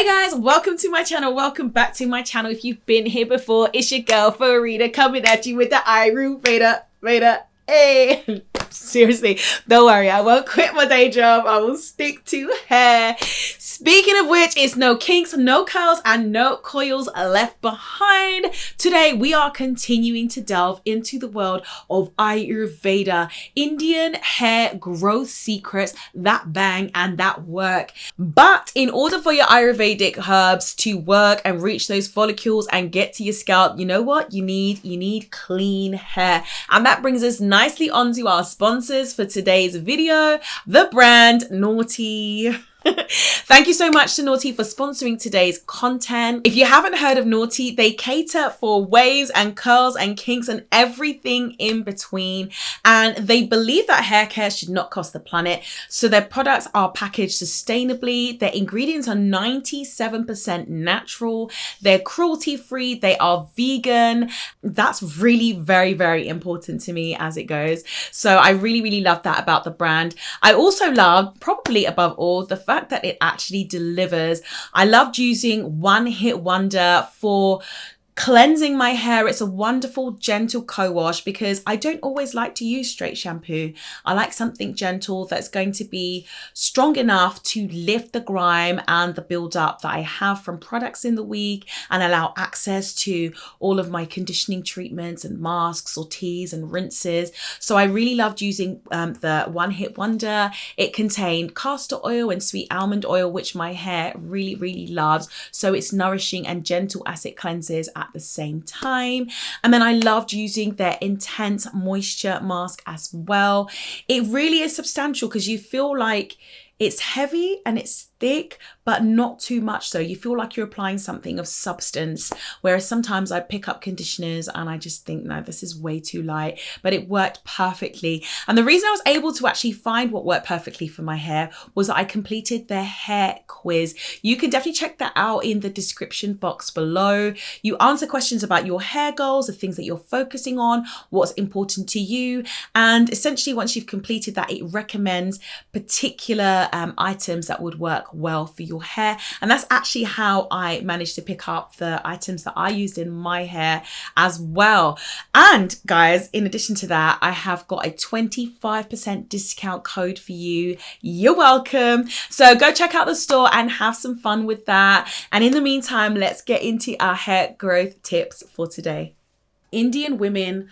Hey guys, welcome to my channel. Welcome back to my channel. If you've been here before, it's your girl Farida coming at you with the Ayurveda. Hey, seriously, don't worry, I won't quit my day job. I will stick to hair. Speaking of which, it's no kinks, no curls, and no coils left behind. Today, we are continuing to delve into the world of Ayurveda, Indian hair growth secrets that bang and that work. But in order for your Ayurvedic herbs to work and reach those follicles and get to your scalp, you know what? You need clean hair. And that brings us nicely onto our sponsors for today's video, the brand Naughty. Thank you so much to Naughty for sponsoring today's content. If you haven't heard of Naughty, they cater for waves and curls and kinks and everything in between. And they believe that hair care should not cost the planet. So their products are packaged sustainably. Their ingredients are 97% natural. They're cruelty-free. They are vegan. That's really very, very important to me as it goes. So I really, really love that about the brand. I also love, probably above all, the fact that it actually delivers. I loved using One Hit Wonder for cleansing my hair. It's a wonderful, gentle co-wash because I don't always like to use straight shampoo. I like something gentle that's going to be strong enough to lift the grime and the build-up that I have from products in the week and allow access to all of my conditioning treatments and masks or teas and rinses. So I really loved using the One Hit Wonder. It contained castor oil and sweet almond oil, which my hair really, really loves. So it's nourishing and gentle as it cleanses at the same time. And then I loved using their intense moisture mask as well. It really is substantial because you feel like it's heavy and it's thick, but not too much so. You feel like you're applying something of substance, whereas sometimes I pick up conditioners and I just think, no, this is way too light, but it worked perfectly. And the reason I was able to actually find what worked perfectly for my hair was that I completed their hair quiz. You can definitely check that out in the description box below. You answer questions about your hair goals, the things that you're focusing on, what's important to you. And essentially, once you've completed that, it recommends particular items that would work well for your hair. And that's actually how I managed to pick up the items that I used in my hair as well. And guys, in addition to that, I have got a 25% discount code for you. You're welcome. So go check out the store and have some fun with that. And in the meantime, let's get into our hair growth tips for today. Indian women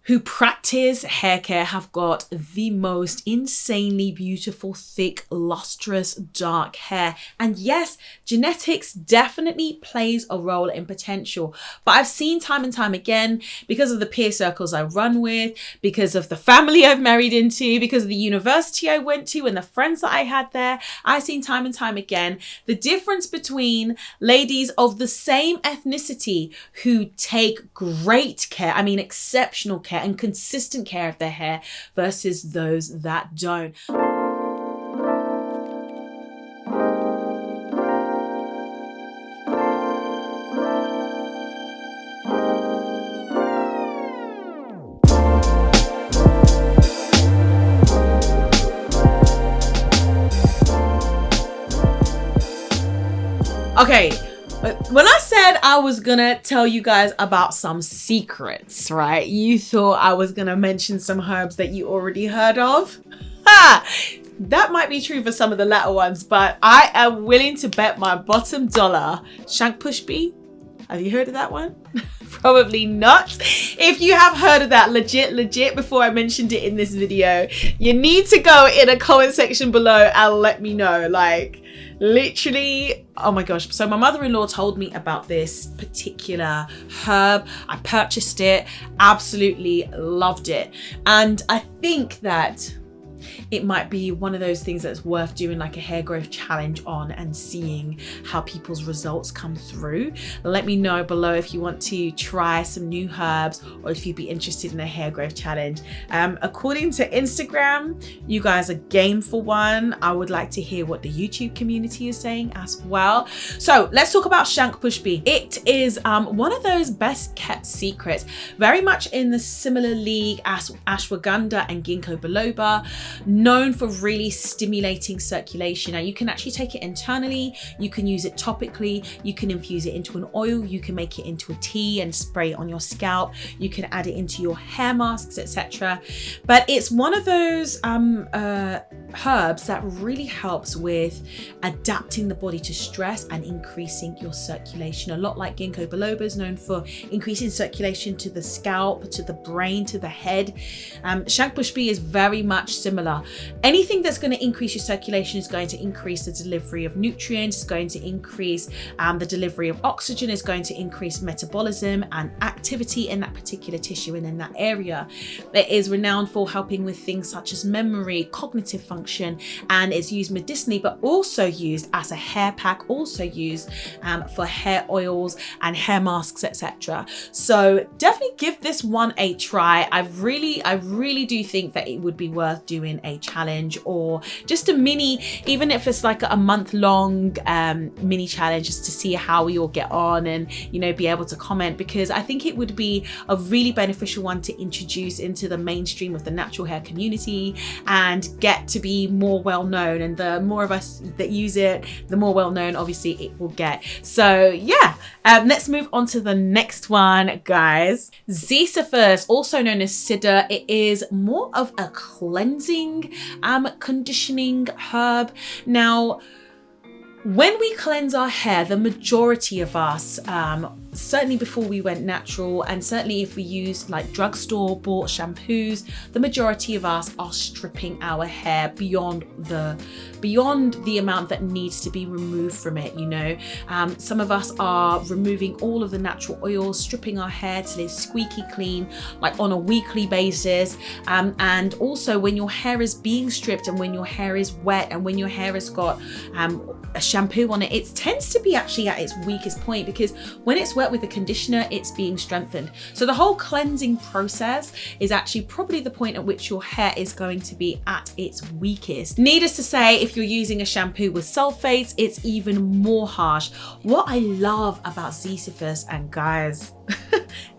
who practice hair care have got the most insanely beautiful, thick, lustrous, dark hair. And yes, genetics definitely plays a role in potential. But I've seen time and time again, because of the peer circles I run with, because of the family I've married into, because of the university I went to and the friends that I had there, I've seen time and time again the difference between ladies of the same ethnicity who take great care, I mean exceptional care, and consistent care of their hair versus those that don't. Okay. When I said I was gonna tell you guys about some secrets, right? You thought I was gonna mention some herbs that you already heard of? Ha! That might be true for some of the latter ones, but I am willing to bet my bottom dollar. Shank Pushpi? Have you heard of that one? Probably not. If you have heard of that legit before I mentioned it in this video, you need to go in a comment section below and let me know. Like, literally, oh my gosh. So my mother-in-law told me about this particular herb. I purchased it, absolutely loved it. And I think that it might be one of those things that's worth doing like a hair growth challenge on and seeing how people's results come through. Let me know below if you want to try some new herbs or if you'd be interested in a hair growth challenge. According to Instagram, you guys are game for one. I would like to hear what the YouTube community is saying as well. So let's talk about Shank Pushpi. It is one of those best kept secrets, very much in the similar league as Ashwagandha and Ginkgo biloba. known for really stimulating circulation. Now you can actually take it internally, you can use it topically, you can infuse it into an oil, you can make it into a tea and spray it on your scalp, you can add it into your hair masks, etc. But it's one of those herbs that really helps with adapting the body to stress and increasing your circulation. A lot like ginkgo biloba is known for increasing circulation to the scalp, to the brain, to the head. Shank is very much similar. Anything that's going to increase your circulation is going to increase the delivery of nutrients, is going to increase the delivery of oxygen, is going to increase metabolism and activity in that particular tissue and in that area. It is renowned for helping with things such as memory, cognitive function, and it's used medicinally, but also used as a hair pack, also used for hair oils and hair masks, etc. So definitely give this one a try. I really do think that it would be worth doing a challenge or just a mini, even if it's like a month-long mini challenge, just to see how we all get on and, you know, be able to comment, because I think it would be a really beneficial one to introduce into the mainstream of the natural hair community and get to be more well known. And the more of us that use it, the more well known obviously it will get. So yeah, let's move on to the next one, guys. Sisyphus, also known as Cider. It is more of a cleansing, conditioning herb. Now, when we cleanse our hair, the majority of us, certainly before we went natural, and certainly if we use like drugstore bought shampoos, the majority of us are stripping our hair beyond the amount that needs to be removed from it, you know. Some of us are removing all of the natural oils, stripping our hair till it's squeaky clean, like on a weekly basis. And also when your hair is being stripped and when your hair is wet and when your hair has got a shampoo on it, it tends to be actually at its weakest point, because when it's wet with the conditioner, it's being strengthened. So the whole cleansing process is actually probably the point at which your hair is going to be at its weakest. Needless to say, if you're using a shampoo with sulfates, it's even more harsh. What I love about Sisyphus, and guys,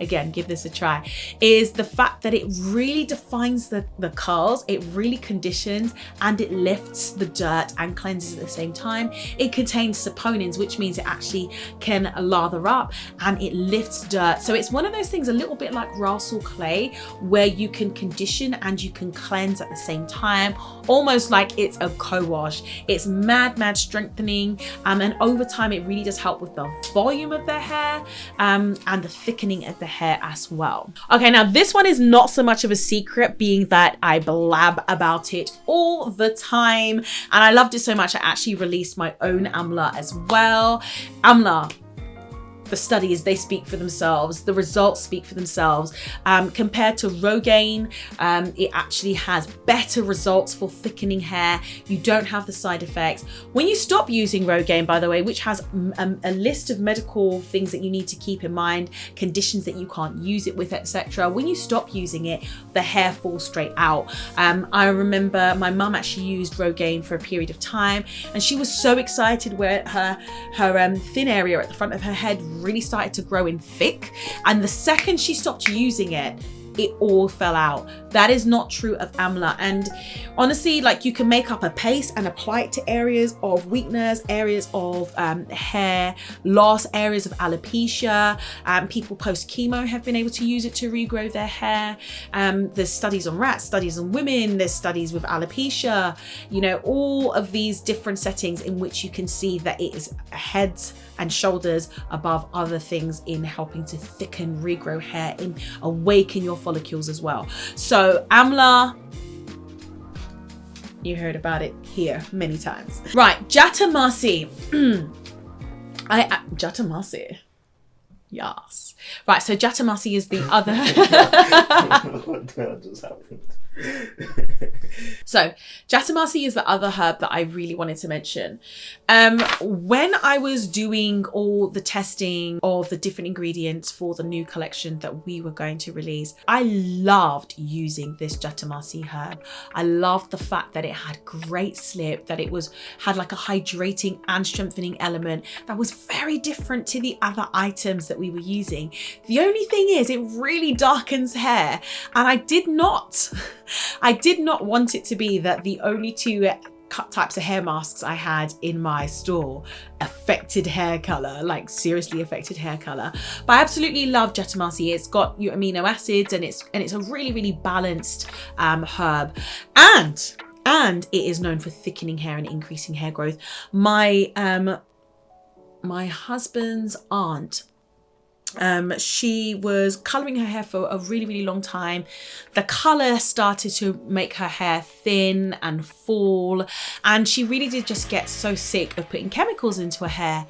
again, give this a try, is the fact that it really defines the curls, it really conditions and it lifts the dirt and cleanses at the same time. It contains saponins, which means it actually can lather up and it lifts dirt. So it's one of those things a little bit like Rasul clay, where you can condition and you can cleanse at the same time, almost like it's a co-wash. It's mad strengthening, and over time it really does help with the volume of the hair and the thickening of the hair as well. Okay, now this one is not so much of a secret, being that I blab about it all the time, and I loved it so much I actually released my own Amla as well. Amla, the studies, they speak for themselves. The results speak for themselves. Compared to Rogaine, it actually has better results for thickening hair. You don't have the side effects. When you stop using Rogaine, by the way, which has a list of medical things that you need to keep in mind, conditions that you can't use it with, etc. When you stop using it, the hair falls straight out. I remember my mum actually used Rogaine for a period of time, and she was so excited where her thin area at the front of her head really started to grow in thick, and the second she stopped using it, it all fell out. That is not true of Amla. And honestly, like, you can make up a paste and apply it to areas of weakness, areas of hair loss, areas of alopecia. People post chemo have been able to use it to regrow their hair. There's studies on rats, studies on women, there's studies with alopecia, you know, all of these different settings in which you can see that it is heads and shoulders above other things in helping to thicken, regrow hair, and awaken your follicles as well. So Amla, you heard about it here many times. Right, Jatamari. Jatamari. Yes. Right, so Jatamari is the other. What the hell just happened? So Jatamari is the other herb that I really wanted to mention. When I was doing all the testing of the different ingredients for the new collection that we were going to release, I loved using this Jatamari herb. I loved the fact that it had great slip, that it had like a hydrating and strengthening element that was very different to the other items that we were using. The only thing is, it really darkens hair, and I did not I did not want it to be that the only two types of hair masks I had in my store affected hair color, like seriously affected hair color. But I absolutely love Jatamari. It's got your amino acids and it's a really, really balanced herb. And it is known for thickening hair and increasing hair growth. My husband's aunt, she was coloring her hair for a really, really long time. The color started to make her hair thin and fall, and she really did just get so sick of putting chemicals into her hair.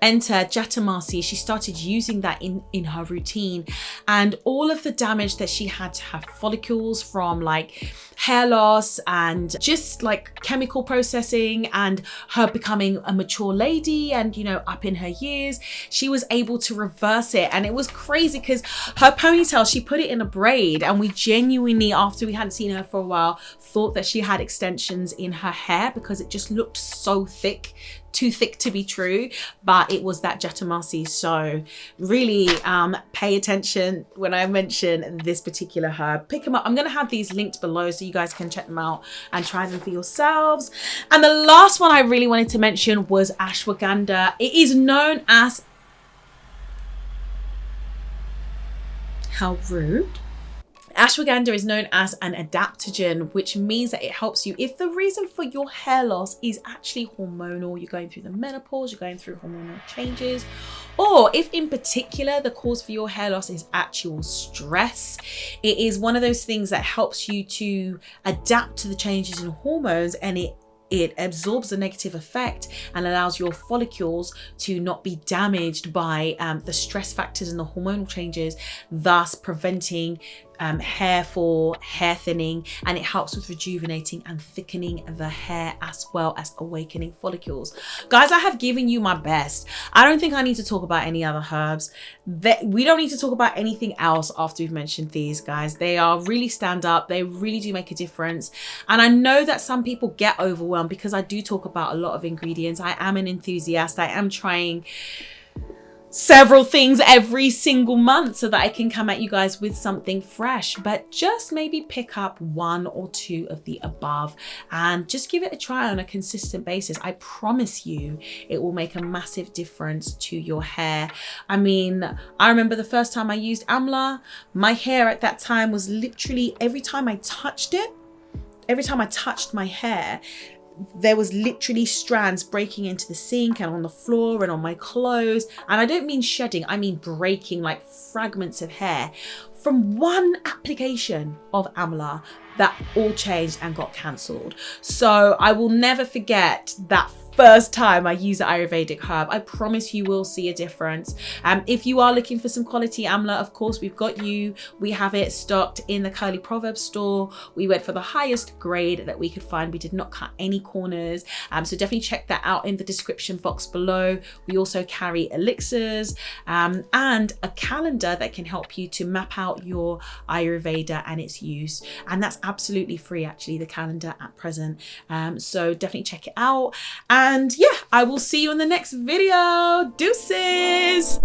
Enter Jatamari. She started using that in her routine, and all of the damage that she had to her follicles from like hair loss and just like chemical processing and her becoming a mature lady and, you know, up in her years, she was able to reverse it. And it was crazy because her ponytail, she put it in a braid, and we genuinely, after we hadn't seen her for a while, thought that she had extensions in her hair because it just looked so thick, too thick to be true. But it was that Jatamari. So really pay attention when I mention this particular herb. Pick them up. I'm going to have these linked below so you guys can check them out and try them for yourselves. And the last one I really wanted to mention was ashwagandha. It is known as, how rude. Ashwagandha is known as an adaptogen, which means that it helps you if the reason for your hair loss is actually hormonal, you're going through the menopause, you're going through hormonal changes, or if in particular the cause for your hair loss is actual stress. It is one of those things that helps you to adapt to the changes in hormones, and it absorbs the negative effect and allows your follicles to not be damaged by the stress factors and the hormonal changes, thus preventing hair fall, hair thinning, and it helps with rejuvenating and thickening the hair as well as awakening follicles. Guys, I have given you my best. I don't think I need to talk about any other herbs. We don't need to talk about anything else after we've mentioned these, guys. They are really stand up. They really do make a difference. And I know that some people get overwhelmed because I do talk about a lot of ingredients. I am an enthusiast. I am trying several things every single month so that I can come at you guys with something fresh, but just maybe pick up one or two of the above and just give it a try on a consistent basis. I promise you it will make a massive difference to your hair. I mean, I remember the first time I used Amla, my hair at that time was literally, every time I touched my hair, there was literally strands breaking into the sink and on the floor and on my clothes. And I don't mean shedding, I mean breaking, like fragments of hair from one application of Amla. That all changed and got cancelled. So I will never forget that first time I used the Ayurvedic herb. I promise you will see a difference. If you are looking for some quality Amla, of course, we've got you. We have it stocked in the Curly Proverbs store. We went for the highest grade that we could find. We did not cut any corners. So definitely check that out in the description box below. We also carry elixirs and a calendar that can help you to map out your Ayurveda and its use. And that's absolutely free, actually, the calendar at present. So definitely check it out. And yeah, I will see you in the next video. Deuces!